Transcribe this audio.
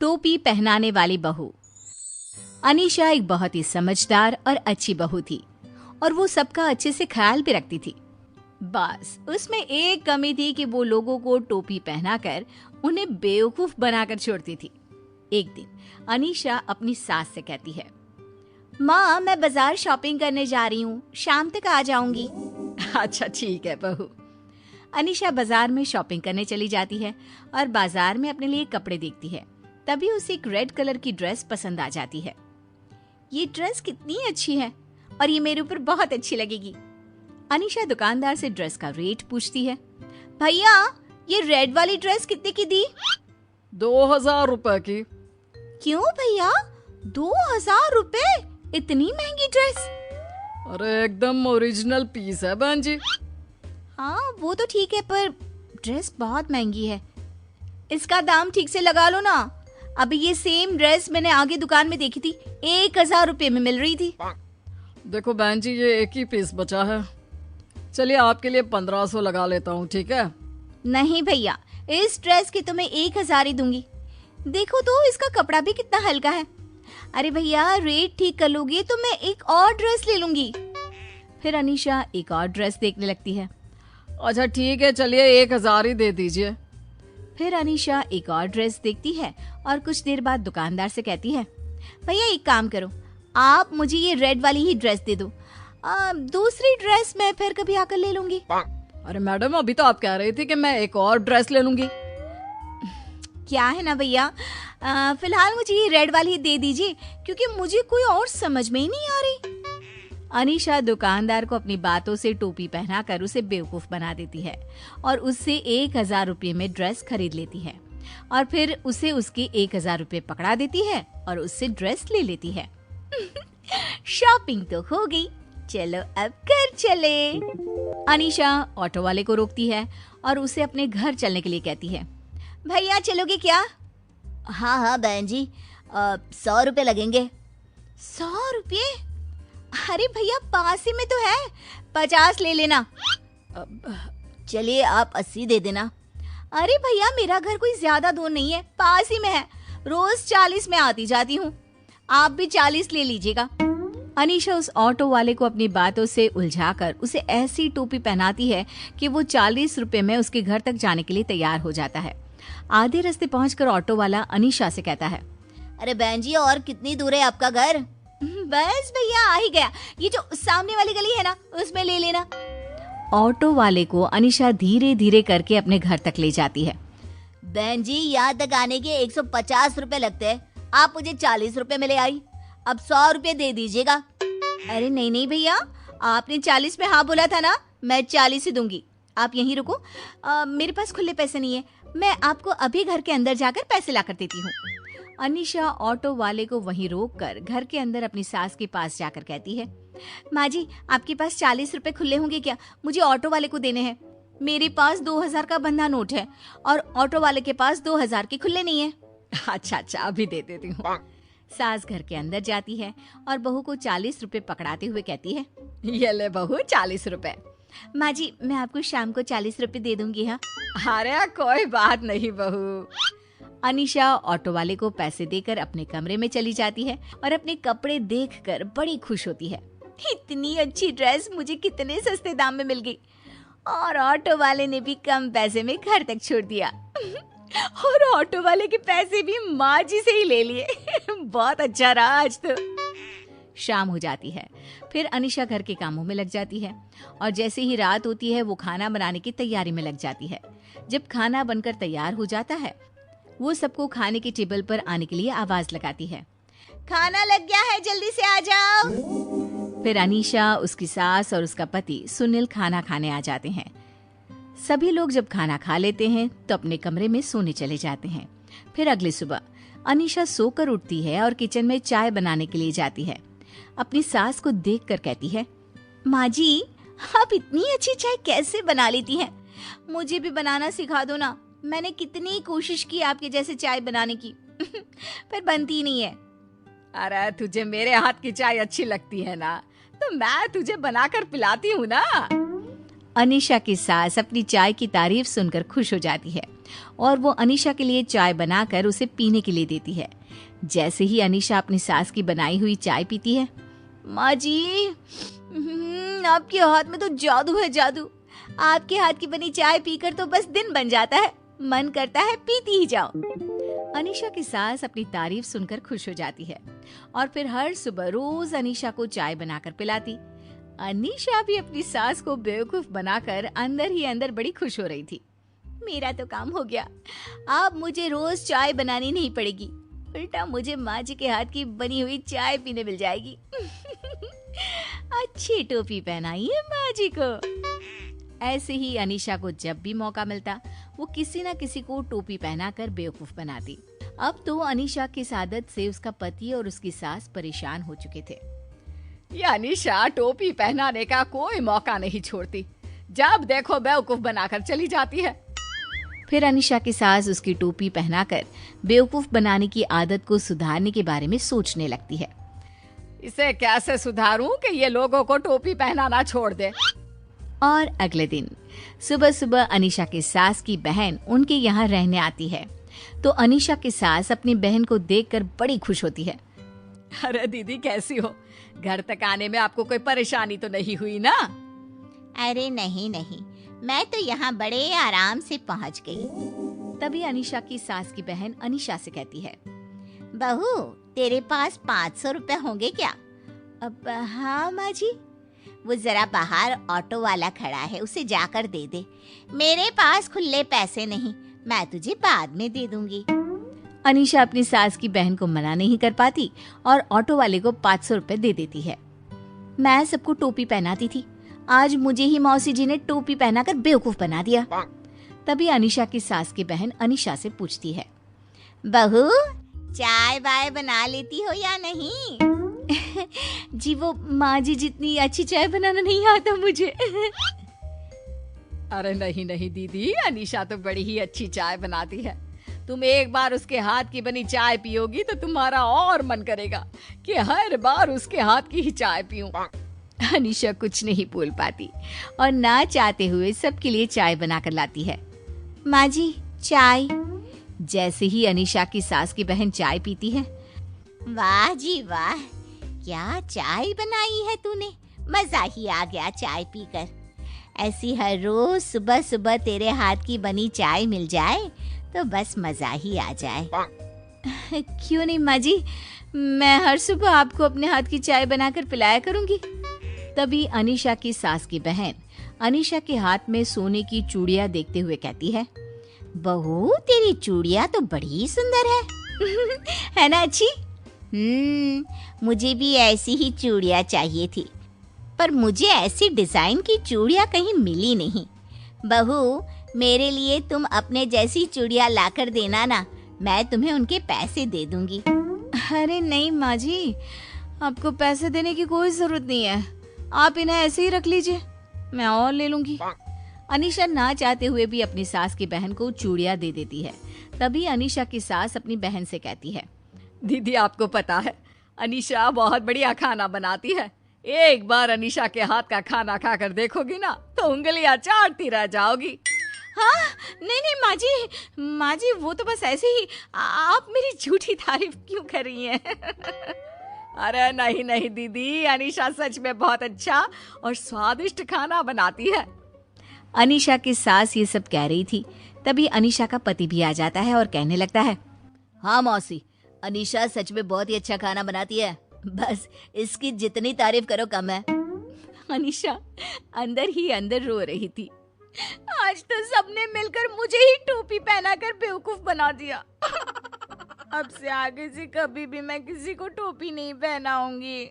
टोपी पहनाने वाली बहू। अनीशा एक बहुत ही समझदार और अच्छी बहू थी और वो सबका अच्छे से ख्याल भी रखती थी। बस उसमें एक कमी थी कि वो लोगों को टोपी पहनाकर उन्हें बेवकूफ बनाकर छोड़ती थी। एक दिन अनीशा अपनी सास से कहती है, माँ मैं बाजार शॉपिंग करने जा रही हूँ, शाम तक आ जाऊंगी। अच्छा ठीक है बहू। अनीशा बाजार में शॉपिंग करने चली जाती है और बाजार में अपने लिए कपड़े देखती है। तभी उसे एक रेड कलर की ड्रेस पसंद आ जाती है। ये ड्रेस कितनी अच्छी है और ये मेरे ऊपर बहुत अच्छी लगेगी। अनीशा दुकानदार से ड्रेस का रेट पूछती है। भैया ये रेड वाली ड्रेस कितने की दी? 2000 रुपए की। क्यों भैया 2000 रुपए? इतनी महंगी ड्रेस? अरे एकदम ओरिजिनल पीस है बहन जी। हाँ वो तो ठीक है पर ड्रेस बहुत महंगी है, इसका दाम ठीक से लगा लो ना। अभी ये सेम ड्रेस मैंने आगे दुकान में देखी थी, 1000 रुपए में मिल रही थी। देखो बहन जी ये एक ही पीस बचा है, चलिए आपके लिए 1500 लगा लेता हूँ, ठीक है? नहीं भैया इस ड्रेस की तो मैं 1000 ही दूंगी। देखो तो इसका कपड़ा भी कितना हल्का है। अरे भैया रेट ठीक कर लोगे तो मैं एक और ड्रेस ले लूंगी। फिर अनीशा एक और ड्रेस देखने लगती है। अच्छा ठीक है चलिए 1000 ही दे दीजिए। फिर अनीशा एक और ड्रेस देखती है और कुछ देर बाद दुकानदार से कहती है, भैया एक काम करो, आप मुझे ये रेड वाली ही ड्रेस दे दो, दूसरी ड्रेस मैं फिर कभी आकर ले लूंगी। अरे मैडम अभी तो आप कह रही थी कि मैं एक और ड्रेस ले लूंगी। क्या है ना भैया, फिलहाल मुझे ये रेड वाली ही दे दीजिए क्योंकि मुझे कोई और समझ में ही नहीं आ रही। अनीशा दुकानदार को अपनी बातों से टोपी पहनाकर उसे बेवकूफ बना देती है और उससे 1000 रुपये में ड्रेस खरीद लेती है और फिर उसे उसके 1000 रुपये पकड़ा देती है और उससे ड्रेस ले लेती है। शॉपिंग तो हो गई, चलो अब घर चले। अनीशा ऑटो वाले को रोकती है और उसे अपने घर चलने के लिए कहती है। भैया चलोगे क्या? हाँ हाँ बहन जी 100 रुपए लगेंगे। 100 रुपये? अरे भैया पास ही में तो है, 50 ले लेना। चलिए आप 80 दे देना। अरे भैया मेरा घर कोई ज्यादा दूर नहीं है, पास ही में है, रोज 40 में आती जाती हूँ, आप भी 40 ले लीजिएगा। अनीशा उस ऑटो वाले को अपनी बातों से उलझाकर उसे ऐसी टोपी पहनाती है कि वो 40 रुपए में उसके घर तक जाने के लिए तैयार हो जाता है। आधे रास्ते पहुंचकर ऑटो वाला अनीशा से कहता है, अरे बहन जी और कितनी दूर है आपका घर? बस भैया आ ही गया, ये जो सामने वाली गली है ना उसमें ले लेना। ऑटो वाले को अनीशा धीरे धीरे करके अपने घर तक ले जाती है। बहन जी यहाँ तक आने के 150 रुपए लगते हैं, आप मुझे 40 रुपए में ले आई, अब 100 रुपए दे दीजिएगा। अरे नहीं नहीं भैया आपने 40 में हाँ बोला था ना, मैं 40 ही दूंगी, आप यहीं रुको, मेरे पास खुले पैसे नहीं है, मैं आपको अभी घर के अंदर जाकर पैसे लाकर देती हूँ। अनीशा ऑटो वाले को वहीं रोककर घर के अंदर अपनी सास के पास जाकर कहती है, माँ जी आपके पास 40 रुपए खुले होंगे क्या? मुझे ऑटो वाले को देने हैं, मेरे पास 2000 का बंधा नोट है और ऑटो वाले के पास 2000 के खुले नहीं है। अच्छा अभी दे देती हूँ। सास घर के अंदर जाती है और बहू को 40 रुपए पकड़ाते हुए कहती है, ये ले बहू 40 रुपए। माँ जी मैं आपको शाम को 40 रुपए दे दूंगी। हाँ अरे कोई बात नहीं बहू। अनीशा ऑटो वाले को पैसे देकर अपने कमरे में चली जाती है और अपने कपड़े देखकर बड़ी खुश होती है। इतनी अच्छी ड्रेस मुझे कितने सस्ते दाम में मिल गई और ऑटो वाले ने भी कम पैसे में घर तक छोड़ दिया और ऑटो वाले के पैसे भी माँ जी से ही ले लिए। बहुत अच्छा रहा आज तो। शाम हो जाती है, फिर अनीशा घर के कामों में लग जाती है और जैसे ही रात होती है वो खाना बनाने की तैयारी में लग जाती है। जब खाना बनकर तैयार हो जाता है वो सबको खाने की टेबल पर आने के लिए आवाज लगाती है, खाना लग गया है जल्दी से आ जाओ। फिर अनीशा, उसकी सास और उसका पति सुनील खाना खाने आ जाते हैं। सभी लोग जब खाना खा लेते हैं तो अपने कमरे में सोने चले जाते हैं। फिर अगली सुबह अनीशा सोकर उठती है और किचन में चाय बनाने के लिए जाती है। अपनी सास को देखकर कहती है, माँ जी आप इतनी अच्छी चाय कैसे बना लेती हैं? मुझे भी बनाना सिखा दो ना, मैंने कितनी कोशिश की आपके जैसे चाय बनाने की पर बनती नहीं है। अरे तुझे मेरे हाथ की चाय अच्छी लगती है ना, तो मैं तुझे बनाकर पिलाती हूँ ना। अनीशा की सास अपनी चाय की तारीफ सुनकर खुश हो जाती है और वो अनीशा के लिए चाय बनाकर उसे पीने के लिए देती है। जैसे ही अनीशा अपनी सास की बनाई हुई चाय पीती है, माँ जी, आपके हाथ में तो जादू है, जादू। आपके हाथ की बनी चाय पीकर तो बस दिन बन जाता है, मन करता है पीती ही जाओ। अनीशा की सास अपनी तारीफ सुनकर खुश हो जाती है और फिर हर सुबह रोज अनीशा को चाय बनाकर पिलाती। अनीशा भी अपनी सास को बेवकूफ बनाकर अंदर ही अंदर बड़ी खुश हो रही थी। मेरा तो काम हो गया, अब मुझे रोज चाय बनानी नहीं पड़ेगी, उल्टा मुझे माँ जी के हाथ की बनी हुई चाय पीने मिल जाएगी। अच्छी टोपी पहनाइए माँ जी को। ऐसे ही अनीशा को जब भी मौका मिलता वो किसी न किसी को टोपी पहनाकर बेवकूफ बनाती। अब तो अनीशा की इस आदत से उसका पति और उसकी सास परेशान हो चुके थे। ये अनीशा टोपी पहनाने का कोई मौका नहीं छोड़ती, जब देखो बेवकूफ बनाकर चली जाती है। फिर अनीशा की सास उसकी टोपी पहनाकर बेवकूफ बनाने की आदत को सुधारने के बारे में सोचने लगती है। इसे कैसे सुधारूं कि ये लोगों को टोपी पहनाना छोड़ दे। और अगले दिन सुबह सुबह अनीशा की सास की बहन उनके यहाँ रहने आती है, तो अनीशा की सास अपनी बहन को देखकर बड़ी खुश होती है। अरे दीदी, कैसी हो? घर तक आने में आपको कोई परेशानी तो नहीं हुई ना? अरे नहीं नहीं, मैं तो यहाँ बड़े आराम से पहुँच गई। तभी अनीशा की सास की बहन अनीशा से कहती है, बहू, तेरे पास 500 रुपए होंगे क्या? अब हाँ माँ जी। वो जरा बाहर ऑटो वाला खड़ा है, उसे जाकर दे दे। मेरे पास खुले पैसे नहीं, मैं तुझे बाद में दे दूंगी। अनीशा अपनी सास की बहन को मना नहीं कर पाती और ऑटो वाले को 500 रुपए दे देती है। मैं सबको टोपी पहनाती थी, आज मुझे ही मौसी जी ने टोपी पहनाकर बेवकूफ बना दिया। तभी अनीशा की सास की बहन अनीशा से पूछती है, बहू, चाय वाय बना लेती हो या नहीं? जी वो माँ जी जितनी अच्छी चाय बनाना नहीं आता मुझे। अरे नहीं नहीं दीदी, अनीशा तो बड़ी ही अच्छी चाय बनाती है। तुम एक बार उसके हाथ की बनी चाय पियोगी तो तुम्हारा और मन करेगा कि हर बार उसके हाथ की ही चाय पीऊं। अनीशा कुछ नहीं बोल पाती और ना चाहते हुए सबके लिए चाय बनाकर लाती है। माँ जी, चाय। जैसे ही अनीशा की सास की बहन चाय पीती है, वाह जी वाह, क्या चाय बनाई है तूने, मजा ही आ गया चाय पीकर। ऐसी हर रोज सुबह सुबह तेरे हाथ की बनी चाय मिल जाए तो बस मजा ही आ जाए। क्यों नहीं माँ जी, मैं हर सुबह आपको अपने हाथ की चाय बनाकर पिलाया करूंगी। तभी अनीशा की सास की बहन अनीशा के हाथ में सोने की चूड़ियां देखते हुए कहती है, बहू, तेरी चूड़ियां तो बड़ी सुंदर है। है ना अच्छी? मुझे भी ऐसी ही चूड़ियां चाहिए थी, पर मुझे ऐसी डिजाइन की चूड़ियां कहीं मिली नहीं। बहू, मेरे लिए तुम अपने जैसी चूड़ियां लाकर देना ना, मैं तुम्हें उनके पैसे दे दूंगी। अरे नहीं माँ जी, आपको पैसे देने की कोई जरूरत नहीं है, आप इन्हें ऐसे ही रख लीजिए, मैं और ले लूंगी। अनीशा ना चाहते हुए भी अपनी सास की बहन को चूड़ियां दे देती है। तभी अनीशा की सास अपनी बहन से कहती है, दीदी आपको पता है, अनीशा बहुत बढ़िया खाना बनाती है। एक बार अनीशा के हाथ का खाना खाकर देखोगी ना तो उंगलियां चाटती रह जाओगी। हाँ, नहीं नहीं माँ जी वो तो बस ऐसे ही, आप मेरी झूठी तारीफ क्यों कर रही हैं? अरे नहीं नहीं दीदी, अनीशा सच में बहुत अच्छा और स्वादिष्ट खाना बनाती है। अनीशा की सास ये सब कह रही थी, तभी अनीशा का पति भी आ जाता है और कहने लगता है, हाँ मौसी, अनीशा सच में बहुत ही अच्छा खाना बनाती है, बस इसकी जितनी तारीफ करो कम है। अनीशा अंदर ही अंदर रो रही थी। आज तो सबने मिलकर मुझे ही टोपी पहनाकर बेवकूफ बना दिया। अब से आगे से कभी भी मैं किसी को टोपी नहीं पहनाऊंगी।